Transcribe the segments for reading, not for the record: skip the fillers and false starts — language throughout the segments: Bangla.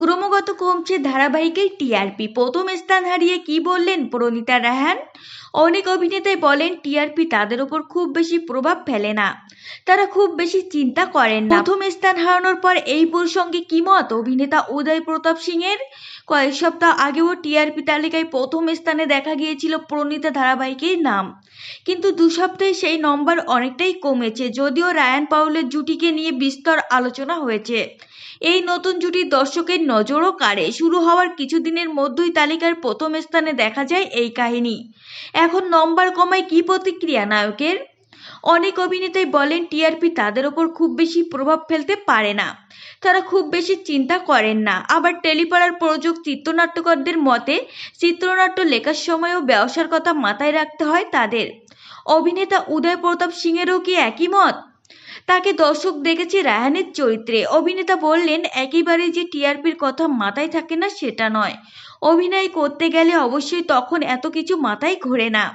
ক্রমাগত কমছে ধারাবাহিকের টিআরপি। প্রথম স্থান হারিয়ে কি বললেন পরিণীতা রায়হান? অনেক অভিনেতাই বলেন টিআরপি তাদের উপর খুব বেশি প্রভাব ফেলে না, তারা খুব বেশি চিন্তা করেন না। প্রথম স্থান হারানোর পর এই প্রসঙ্গে কি মত অভিনেতা উদয় প্রতাপ সিং এর? কয়েক সপ্তাহ আগেও টিআরপি তালিকায় প্রথম স্থানে দেখা গিয়েছিল পরিণীতা ধারাবাহিকের নাম, কিন্তু 2 সপ্তাহে সেই নম্বর অনেকটাই কমেছে। যদিও রায়ান পাউলের জুটিকে নিয়ে বিস্তর আলোচনা হয়েছে, এই নতুন জুটির দর্শকের নজরও কাড়ে। শুরু হওয়ার কিছুদিনের মধ্যেই তালিকার প্রথম স্থানে দেখা যায় এই কাহিনী। এখন নম্বর কমায় কি প্রতিক্রিয়া নায়কের? অনেক অভিনেতাই বলেন টিআরপি তাদের ওপর খুব বেশি প্রভাব ফেলতে পারে না, তারা খুব বেশি চিন্তা করেন না। আবার টেলিপাড়ার প্রযোজক চিত্রনাট্যকারদের মতে চিত্রনাট্য লেখার সময়ও ব্যবসার কথা মাথায় রাখতে হয় তাদের। অভিনেতা উদয় প্রতাপ সিংয়েরও কি একই মত? তাকে দর্শক দেখেছে রায়হানের চরিত্রে। অভিনেতা বললেন, একেবারে যে টিআরপির কথা মাথায় থাকে না সেটা নয়, অভিনয় করতে গেলে অবশ্যই তখন এত কিছু মাথায় ঘোরে না,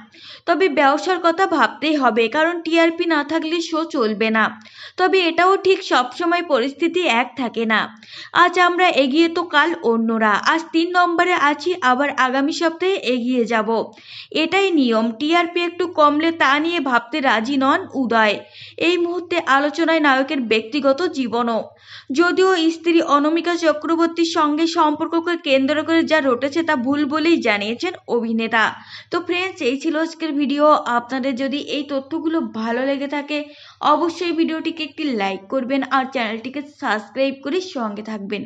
তবে ব্যবসার কথা ভাবতেই হবে, কারণ টিআরপি না থাকলে শো চলবে না। তবে এটাও ঠিক সবসময় পরিস্থিতি এক থাকে না, আজ আমরা এগিয়ে তো কাল অন্যরা। আজ 3 নম্বরে আছি, আবার আগামী সপ্তাহে এগিয়ে যাব, এটাই নিয়ম। টিআরপি একটু কমলে তা নিয়ে ভাবতে রাজি নন উদয়। এই মুহূর্তে আলোচনায় নায়কের ব্যক্তিগত জীবনও। যদিও স্ত্রী অনামিকা চক্রবর্তীর সঙ্গে সম্পর্ককে কেন্দ্র করে যা রটেছে তা ভুল বলেই জানিয়েছেন অভিনেতা। তো ফ্রেন্ডস, এই ছিল আজকের ভিডিও। আপনাদের যদি এই তথ্যগুলো ভালো লেগে থাকে অবশ্যই ভিডিওটিকে একটি লাইক করবেন আর চ্যানেলটিকে সাবস্ক্রাইব করে সঙ্গে থাকবেন।